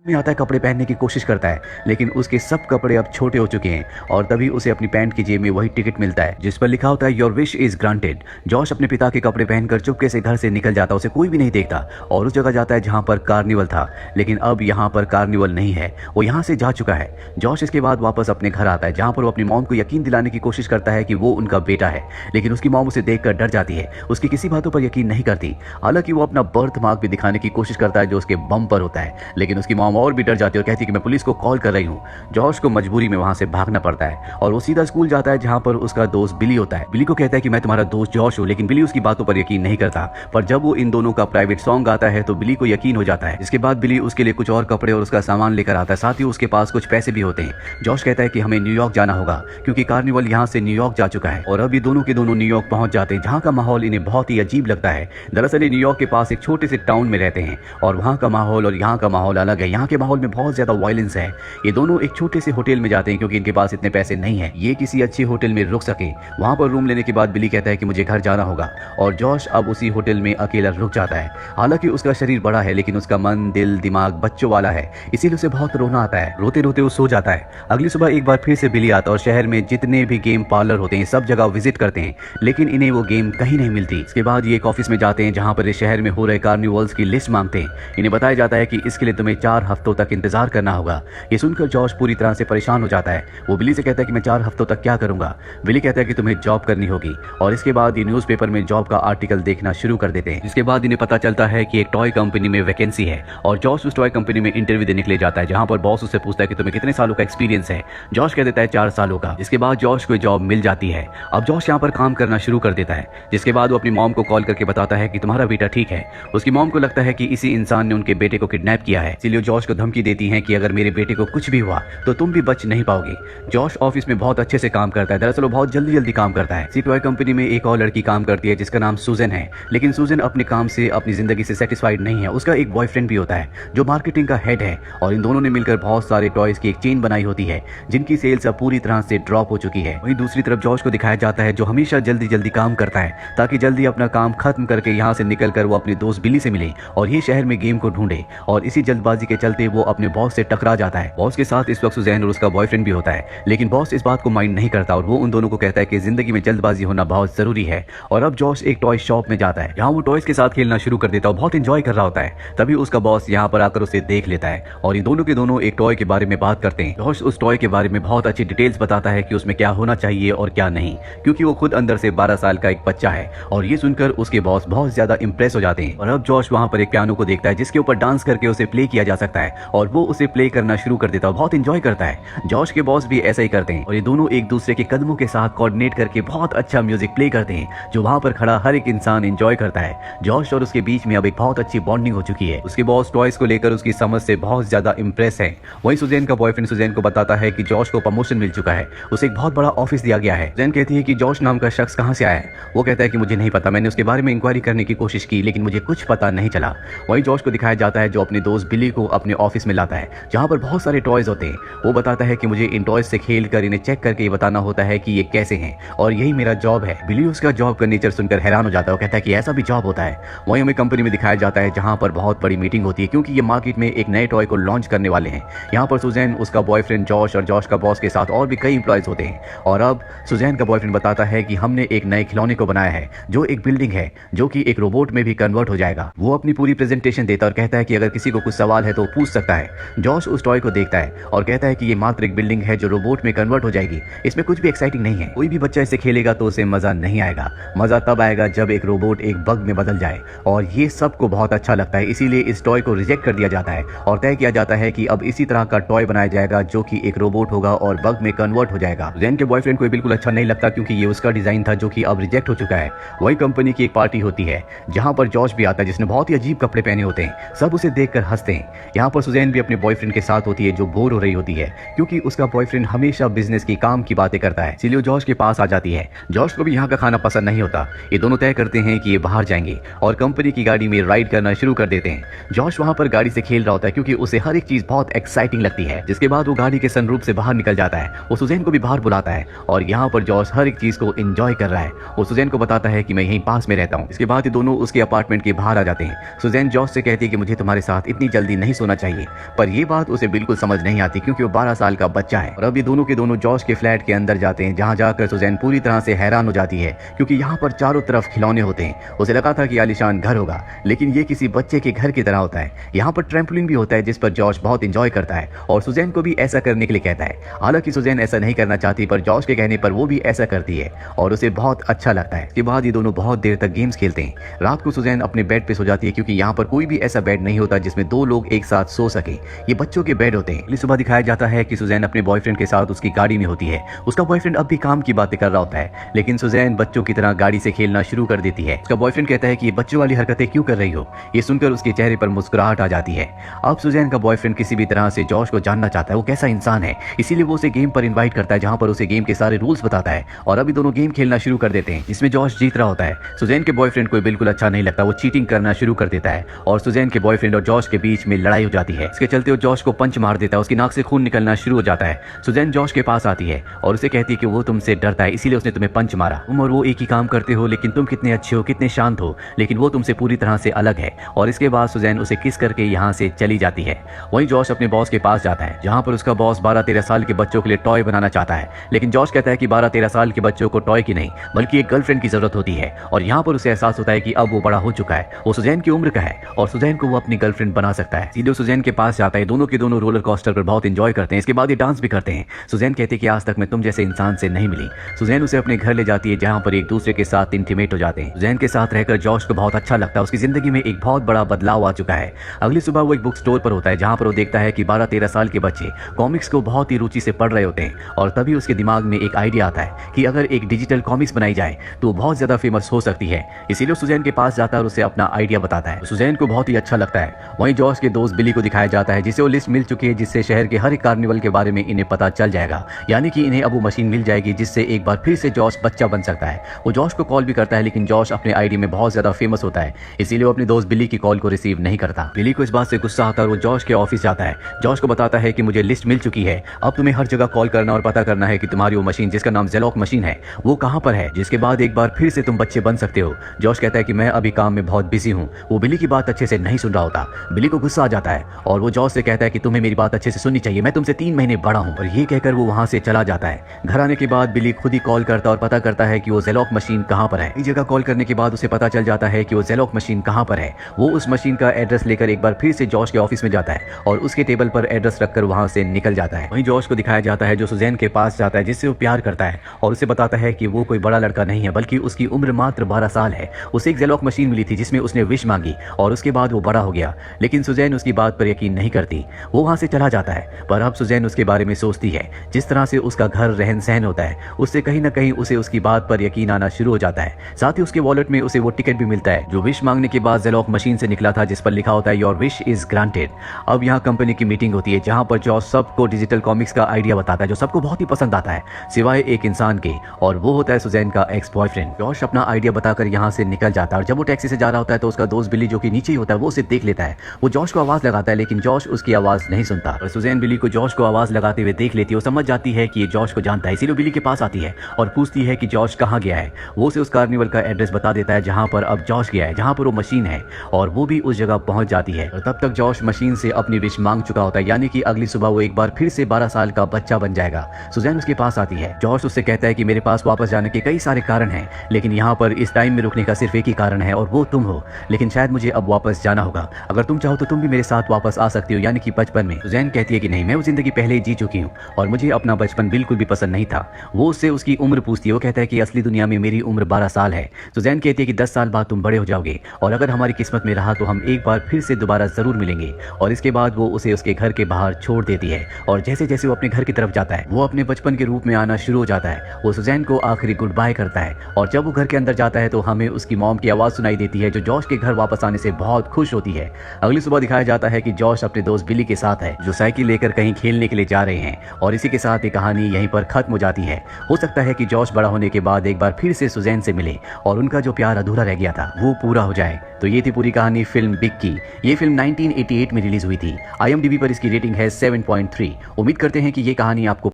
में आता है, कपड़े पहनने की कोशिश करता है, लेकिन उसके सब कपड़े अब छोटे हो चुके हैं और तभी उसे अपनी पैंट की जेब में वही टिकट मिलता है जिस पर लिखा होता है your wish is granted. Josh अपने पिता के कपड़े पहनकर चुपके से घर से निकल जाता, उसे कोई भी नहीं देखता और उस जगह जाता है जहां पर कार्निवल था, लेकिन अब यहाँ पर कार्निवल नहीं है, वो यहाँ से जा चुका है। जॉश इसके बाद वापस अपने घर आता है जहां पर वो अपनी मॉम को यकीन दिलाने की कोशिश करता है कि वो उनका बेटा है, लेकिन उसकी मॉम उसे देखकर डर जाती है, उसकी किसी बातों पर यकीन नहीं करती। हालांकि वो अपना बर्थ मार्क भी दिखाने की कोशिश करता है जो उसके बम पर होता है, लेकिन उसकी मॉम और भी डर जाती है और कहती है कि मैं पुलिस को कॉल कर रही हूँ। जॉश को मजबूरी में वहां से भागना पड़ता है और वो सीधा स्कूल जाता है जहां पर उसका दोस्त बिली होता है। बिली को कहता है कि मैं तुम्हारा दोस्त जॉश हूँ, लेकिन बिली उसकी बातों पर यकीन नहीं करता। पर जब वो इन दोनों का प्राइवेट सॉन्ग गाता है तो बिली को यकीन हो जाता है। इसके बाद बिली उसके लिए कुछ और कपड़े और उसका सामान लेकर आता है, साथ ही उसके पास कुछ पैसे भी होते हैं। जॉश कहता है कि हमें न्यूयॉर्क जाना होगा क्योंकि कार्निवल यहाँ से न्यूयॉर्क जा चुका है और अभी दोनों के दोनों न्यूयॉर्क पहुंच जाते हैं जहाँ का माहौल इन्हें बहुत ही अजीब लगता है। दरअसल ये न्यूयॉर्क के पास एक छोटे से टाउन में रहते हैं और वहाँ का माहौल और यहाँ का माहौल अलग है। यहाँ के माहौल में बहुत ज्यादा वायलेंस है। ये दोनों एक छोटे से होटल में जाते हैं क्योंकि इनके पास इतने पैसे नहीं है ये किसी अच्छे होटल में रुक सके। वहाँ पर रूम लेने के बाद बिली कहता है कि मुझे घर जाना होगा और जॉश अब उसी होटल में अकेला रुक जाता है। हालांकि उसका शरीर बड़ा है लेकिन उसका मन दिल दिमाग बच्चों वाला है, इसीलिए उसे बहुत रोना आता है। रोते रोते वो सो जाता है। अगली सुबह एक बार फिर से बिली आता और शहर में जितने भी गेम पार्लर होते हैं सब जगह विजिट करते हैं, लेकिन इन्हें वो गेम कहीं नहीं मिलती। इसके बाद ये एक ऑफिस में जाते हैं जहाँ पर इस शहर में हो रहे कार्निवल्स की लिस्ट मांगते हैं। इन्हें बताया जाता है कि इसके लिए तुम्हें 4 हफ्तों तक इंतजार करना होगा। ये सुनकर जॉश पूरी तरह से परेशान हो जाता है। वो बिली से कहता है कि मैं 4 हफ्तों तक क्या करूंगा। बिली कहता है कि तुम्हें जॉब करनी होगी और इसके बाद ये न्यूज़पेपर में जॉब का आर्टिकल देखना शुरू कर देते हैं। इसके बाद इन्हें पता चलता है कि एक टॉय कंपनी में वैकेंसी है और जॉश उस टॉय कंपनी में इंटरव्यू देने के लिए जाता है जहां पर बॉस उससे पूछता है कि तुम्हें कितने सालों का एक्सपीरियंस है। जॉश कह देता है 4 सालों का। इसके बाद जॉश को जॉब मिल जाती है। अब जॉश यहाँ पर काम करना शुरू कर देता है, जिसके बाद वो अपनी मॉम को कॉल करके बताता है कि तुम्हारा बेटा ठीक है। उसकी मॉम को लगता है कि इसी इंसान ने उनके बेटे को किडनैप किया है, इसलिए जॉश को धमकी देती है कि अगर मेरे बेटे को कुछ भी हुआ तो तुम भी बच नहीं पाओगे। जॉश ऑफिस में बहुत अच्छे से काम करता है। दरअसल वो बहुत जल्दी जल्दी काम करता है। इसी टॉय कंपनी में एक और लड़की काम करती है जिसका नाम सुजन है, लेकिन सुजन अपने काम से अपनी जिंदगी से सेटिस्फाइड नहीं है। उसका एक बॉयफ्रेंड भी होता है जो मार्केटिंग का हेड है और इन दोनों ने मिलकर बहुत सारे टॉयज की एक चेन बनाई होती है जिनकी सेल्स अब पूरी तरह से ड्रॉप हो चुकी है। वहीं दूसरी तरफ जॉश को दिखाया जाता है जो हमेशा जल्दी जल्दी काम करता है ताकि जल्दी अपना काम खत्म करके यहाँ से निकलकर वो अपने दोस्त बिली से मिले और ये शहर में गेम को ढूंढे। और इसी जल्दबाजी के चलते वो अपने बॉस से टकरा जाता है। बॉस के साथ इस वक्त सुजैन और उसका बॉयफ्रेंड भी होता है, लेकिन बॉस इस बात को माइंड नहीं करता और वो उन दोनों को कहता है कि जिंदगी में जल्दबाजी होना बहुत जरूरी है। और अब जॉश एक टॉय शॉप में जाता है जहाँ वो टॉयज के साथ खेलना शुरू कर देता है और बहुत इंजॉय कर रहा होता है। तभी उसका बॉस यहाँ पर आकर उसे देख लेता है और ये दोनों के दोनों एक टॉय के बारे में बात करते हैं। जॉश उस टॉय के बारे में बहुत अच्छी डिटेल्स बताता है कि उसमें क्या होना चाहिए और क्या नहीं, क्योंकि वो खुद अंदर से 12 साल का एक बच्चा है। और ये सुनकर उसके बॉस बहुत ज्यादा इंप्रेस हो जाते हैं। और अब जॉश वहाँ पर एक पियानो को देखता है जिसके ऊपर डांस करके उसे प्ले किया जा सकता है और वो उसे प्ले करना शुरू कर देता है, बहुत इंजॉय करता है। जॉश के बॉस भी ऐसा ही करते हैं और ये दोनों एक दूसरे के कदमों के साथ कोऑर्डिनेट करके बहुत अच्छा म्यूजिक प्ले करते हैं जो वहाँ पर खड़ा हर एक इंसान एंजॉय करता है। जॉश और उसके बीच में अब एक बहुत अच्छी बॉन्डिंग हो चुकी है। उसके बॉस टॉयज को लेकर उसकी समझ से बहुत ज्यादा इंप्रेस है। वहीं सुजैन का बॉयफ्रेंड सुजैन को बताता है कि जॉश को प्रमोशन मिल चुका है, उसे एक बहुत बड़ा ऑफिस दिया गया है। सुजैन कहती है कि जॉश नाम का शख्स कहाँ से आया है। वो कहता है कि मुझे नहीं पता, मैंने उसके बारे में इंक्वायरी करने की कोशिश की लेकिन मुझे कुछ पता नहीं चला। वहीं जॉश को दिखाया जाता है जो अपने दोस्त बिली को अपने ऑफिस में लाता है जहाँ पर बहुत सारे टॉयज होते हैं। वो बताता है कि मुझे इन टॉयज से खेल कर इन्हें चेक करके ये बताना होता है कि ये कैसे हैं और यही मेरा जॉब है। बिली उसका जॉब का नेचर सुनकर हैरान हो जाता है। वो कहता है कि ऐसा भी जॉब होता है। वहीं हमें कंपनी में दिखाया जाता है जहाँ पर बहुत बड़ी मीटिंग होती है क्योंकि ये मार्केट में एक नए टॉय को लॉन्च करने वाले हैं। यहाँ पर सुजैन, उसका बॉयफ्रेंड जॉश और जॉश का बॉस के साथ और भी कई एम्प्लॉयज होते हैं। और अब सुजैन का बॉयफ्रेंड बताता है कि हमने एक नए खिलौने को बनाया है जो एक बिल्डिंग है जो कि एक रोबोट में भी कन्वर्ट हो जाएगा। वो अपनी पूरी प्रेजेंटेशन देता है और कहता है कि अगर किसी को कुछ सवाल है तो पूछ सकता है। जॉश उस टॉय को देखता है और कहता है कि ये मात्र एक बिल्डिंग है जो रोबोट में कन्वर्ट हो जाएगी, इसमें कुछ भी एक्साइटिंग नहीं है। कोई भी बच्चा इसे खेलेगा तो उसे मजा नहीं आएगा। मजा तब आएगा जब एक रोबोट एक बग में बदल जाए और ये सबको बहुत अच्छा लगता है, इसीलिए इस टॉय को रिजेक्ट कर दिया जाता है और तय किया जाता है कि अब इसी तरह का टॉय बनाया जाएगा जो कि एक रोबोट होगा और बग में कन्वर्ट हो जाएगा। जैन के बॉयफ्रेंड को बिल्कुल अच्छा नहीं लगता क्योंकि ये उसका डिजाइन था जो कि अब रिजेक्ट हो चुका है। वही कंपनी की एक पार्टी होती है जहां पर जॉश भी आता है जिसने बहुत ही अजीब कपड़े पहने होते हैं। सब उसे देखकर हंसते हैं। यहाँ पर सुजैन भी अपने बॉयफ्रेंड के साथ होती है जो बोर हो रही होती है क्योंकि उसका बॉयफ्रेंड हमेशा बिजनेस की काम की बातें करता है, इसलिए जॉश के पास आ जाती है। जॉश को भी यहाँ का खाना पसंद नहीं होता। ये दोनों तय करते हैं कि ये बाहर जाएंगे और कंपनी की गाड़ी में राइड करना शुरू कर देते हैं। जॉश वहाँ पर गाड़ी से खेल रहा होता है क्योंकि उसे हर एक चीज बहुत एक्साइटिंग लगती है। जिसके बाद वो गाड़ी के सनरूफ से बाहर निकल जाता है। वो सुजैन को भी बाहर बुलाता है और यहाँ पर जॉश हर एक चीज को एंजॉय कर रहा है। वो सुजैन को बताता है कि मैं यहीं पास में रहता हूँ। इसके बाद ये दोनों उसके अपार्टमेंट के बाहर आ जाते हैं। सुजैन जॉश से कहती है कि मुझे तुम्हारे साथ इतनी जल्दी नहीं सोना होना चाहिए, पर ये बात उसे बिल्कुल समझ नहीं आती क्योंकि वो 12 साल का बच्चा है। और अब ये दोनों के दोनों जॉश के फ्लैट के अंदर जाते हैं, जहाँ जाकर सुजैन पूरी तरह से हैरान हो जाती है क्योंकि यहाँ पर चारों तरफ खिलौने होते हैं। उसे लगा था कि आलीशान घर होगा, लेकिन ये किसी बच्चे के घर की तरह होता है। यहाँ पर ट्रैम्पोलिन भी होता है जिस पर जॉश बहुत इंजॉय करता है और सुजैन को भी ऐसा करने के लिए कहता है। हालांकि सुजैन ऐसा नहीं करना चाहती, पर जॉश के कहने पर वो भी ऐसा करती है और उसे बहुत अच्छा लगता है। इसके बाद ये दोनों बहुत देर तक गेम्स खेलते हैं। रात को सुजैन अपने बेड पे सो जाती है क्योंकि यहाँ पर कोई भी ऐसा बेड नहीं होता जिसमें दो लोग एक साथ सो सके। ये बच्चों के बेड होते हैं। अगली सुबह दिखाया जाता है कि सुजैन अपने बॉयफ्रेंड के साथ उसकी गाड़ी में होती है। उसका बॉयफ्रेंड अब भी काम की बातें कर रहा होता है, लेकिन सुजैन बच्चों की तरह गाड़ी से खेलना शुरू कर देती है। उसका बॉयफ्रेंड कहता है कि ये बच्चों वाली हरकतें क्यों कर रही हो। ये सुनकर उसके चेहरे पर मुस्कुराहट आ जाती है। अब सुजैन का बॉयफ्रेंड किसी भी तरह से जॉश को जानना चाहता है वो कैसा इंसान है, इसीलिए वो उसे गेम पर इन्वाइट करता है, जहाँ पर उसे गेम के सारे रूल्स बताता है और अभी दोनों गेम खेलना शुरू कर देते हैं जिसमें जॉश जीत रहा होता है। सुजैन के बॉयफ्रेंड को बिल्कुल अच्छा नहीं लगता, वो चीटिंग करना शुरू कर देता है और सुजैन के बॉयफ्रेंड और जॉश के बीच में लड़ाई हो जाती है। इसके चलते वो जॉश को पंच मार देता है, उसकी नाक से खून निकलना शुरू हो जाता है। सुजैन जॉश के पास आती है और उसे कहती है कि वो तुमसे डरता है, इसीलिए उसने तुम्हें पंच मारा। तुम और वो एक ही काम करते हो, लेकिन तुम कितने अच्छे हो, कितने शांत हो, लेकिन वो तुमसे पूरी तरह से अलग है। और इसके बाद सुजैन उसे किस करके यहाँ से चली जाती है। वहीं जॉश अपने बॉस के पास जाता है, जहाँ पर उसका बॉस 12-13 साल के बच्चों के लिए टॉय बनाना चाहता है, लेकिन जॉश कहता है कि 12-13 साल के बच्चों को टॉय की नहीं बल्कि एक गर्लफ्रेंड की जरूरत होती है। और यहाँ पर उसे एहसास होता है कि अब वो बड़ा हो चुका है, वो सुजैन की उम्र का है और सुजैन को वो अपनी गर्लफ्रेंड बना सकता है। सीधे सुजैन के पास जाता है, दोनों के दोनों रोलर कोस्टर पर बहुत एंजॉय करते हैं। इसके बाद ये डांस भी करते हैं। सुजैन कहते हैं कि आज तक मैं तुम जैसे इंसान से नहीं मिली। सुजैन उसे अपने घर ले जाती है, जहाँ पर एक दूसरे के साथ इंटीमेट हो जाते हैं। सुजैन के साथ रहकर जॉश को बहुत अच्छा लगता है, उसकी जिंदगी में एक बहुत बड़ा बदलाव आ चुका है। अगली सुबह वो एक बुक स्टोर पर होता है, जहाँ पर वो देखता है कि 12-13 साल के बच्चे कॉमिक्स को बहुत ही रुचि से पढ़ रहे होते हैं और तभी उसके दिमाग में एक आइडिया आता है कि अगर एक डिजिटल कॉमिक्स बनाई जाए तो बहुत ज्यादा फेमस हो सकती है। इसीलिए सुजैन के पास जाता है और उसे अपना आइडिया बताता है। सुजैन को बहुत ही अच्छा लगता है। वहीं जॉश के दोस्त बिली को दिखाया जाता है, जिसे वो लिस्ट मिल चुकी है, जिससे शहर के हर एक कार्निवल के बारे में इन्हें पता चल जाएगा, यानी कि इन्हें अब वो मशीन मिल जाएगी जिससे एक बार फिर से जॉश बच्चा बन सकता है। वो जॉश को कॉल भी करता है, लेकिन जॉश अपने आईडी में बहुत ज्यादा फेमस होता है, इसीलिए वो अपने दोस्त बिली की कॉल को रिसीव नहीं करता। बिली को इस बात से गुस्सा आता है और वो जॉश के ऑफिस जाता है। जॉश को बताता है कि मुझे लिस्ट मिल चुकी है, अब तुम्हें हर जगह कॉल करना और पता करना है कि तुम्हारी वो मशीन जिसका नाम ज़ेलॉक मशीन है वो कहाँ पर है, जिसके बाद एक बार फिर से तुम बच्चे बन सकते हो। जॉश कहता है कि मैं अभी काम में बहुत बिजी हूँ। वो बिली की बात अच्छे से नहीं सुन रहा होता। बिली को गुस्सा आ जाता है और वो जॉश से कहता है कि तुम्हें मेरी बात अच्छे से सुननी चाहिए, मैं तुमसे 3 महीने बड़ा हूँ। और ये कहकर वो वहाँ से चला जाता है। घर आने के बाद बिली खुद ही कॉल करता और पता करता है कि वो ज़ेलॉक मशीन कहाँ पर है। इस जगह कॉल करने के बाद उसे पता चल जाता है कि वो ज़ेलॉक मशीन कहाँ पर है। वो उस मशीन का एड्रेस लेकर एक बार फिर से जॉश के ऑफिस में जाता है और उसके टेबल पर एड्रेस रखकर वहाँ से निकल जाता है। वहीं जॉश को दिखाया जाता है जो सुजैन के पास जाता है, जिससे वो प्यार करता है और उसे बताता है कि वो कोई बड़ा लड़का नहीं है, बल्कि उसकी उम्र मात्र 12 साल है। उसे एक ज़ेलॉक मशीन मिली थी जिसमें उसने विश मांगी और उसके बाद वो बड़ा हो गया, लेकिन सुजैन उसकी बात पर यकीन नहीं करती। वो वहाँ से चला जाता है, पर अब सुजैन उसके बारे में सोचती है। जिस तरह से उसका घर रहन सहन होता है, उससे कहीं ना कहीं उसे उसकी बात पर यकीन आना शुरू हो जाता है। साथ ही उसके वॉलेट में उसे वो टिकट भी मिलता है जो विश मांगने के बाद ज़ेलॉक मशीन से निकला था, जिस पर लिखा होता है योर विश इज ग्रांटेड। अब यहाँ कंपनी की मीटिंग होती है, जहाँ पर जॉश सबको डिजिटल कॉमिक्स का आइडिया बताता है जो सबको बहुत ही पसंद आता है, सिवाय एक इंसान के, और वो होता है सुजैन का एक्स बॉयफ्रेंड। जॉश अपना आइडिया बताकर यहाँ से निकल जाता है और जब वो टैक्सी से जा रहा होता है तो उसका दोस्त बिली जो कि नीचे ही होता है वो उसे देख लेता है। वो जॉश को आवाज लगाता है, लेकिन जॉश उसकी आवाज नहीं सुनता और सुजैन बिली को जॉश को आवाज लगाते हुए देख लेती है। वो समझ जाती है कि ये जॉश को जानता है, इसीलिए बिली के पास आती है और पूछती है कि जॉश कहाँ गया है। वो उसे उस कार्निवल का एड्रेस बता देता है जहाँ पर अब जॉश गया है, जहाँ पर वो मशीन है, और वो भी उस जगह पहुंच जाती है। और तब तक जॉश मशीन से अपनी विश मांग चुका होता है, यानी कि अगली सुबह वो एक बार फिर से 12 साल का बच्चा बन जाएगा। सुजैन उसके पास आती है। जॉश उससे कहता है कि मेरे पास वापस जाने के कई सारे कारण हैं, लेकिन यहाँ पर इस टाइम में रुकने का सिर्फ एक ही कारण है और वो तुम हो। लेकिन शायद मुझे अब वापस जाना होगा, अगर तुम चाहो तो तुम भी मेरे साथ वापस आ सकती हो, यानी कि बचपन में। सुजैन कहती है कि नहीं, मैं वो जिंदगी पहले ही जी चुकी हूँ और मुझे अपना बचपन बिल्कुल भी पसंद नहीं था। वो उससे उसकी उम्र पूछती है। वो कहता है कि असली दुनिया में मेरी उम्र 12 साल है। सुजैन कहती है कि 10 साल बाद तुम बड़े हो जाओगे और अगर हमारी किस्मत में रहा तो हम एक बार फिर से दोबारा जरूर मिलेंगे। और इसके बाद वो उसे उसके घर के बाहर छोड़ देती है और जैसे जैसे वो अपने घर की तरफ जाता है वो अपने बचपन के रूप में आना शुरू हो जाता है। वो सुजैन को आखिरी गुड बाय करता है और जब वो घर के अंदर जाता है तो हमें उसकी मॉम की आवाज सुनाई देती है जो जॉश के घर वापस आने से बहुत खुश होती है। अगली सुबह दिखाया जाता है कि जॉश अपने दोस्त बिली के साथ है जो साइकिल लेकर कहीं खेलने के लिए जा रहे हैं और इसी के साथ ये कहानी यहीं पर खत्म हो जाती है। हो सकता है कि जॉश बड़ा होने के बाद एक बार फिर से सुजैन से मिले और उनका जो प्यार अधूरा रह गया था वो पूरा हो जाए। तो ये थी पूरी कहानी फिल्म बिग की। ये फिल्म 1988 में रिलीज हुई थी। IMDb पर इसकी रेटिंग है 7.3। उम्मीद करते हैं कि ये कहानी आपको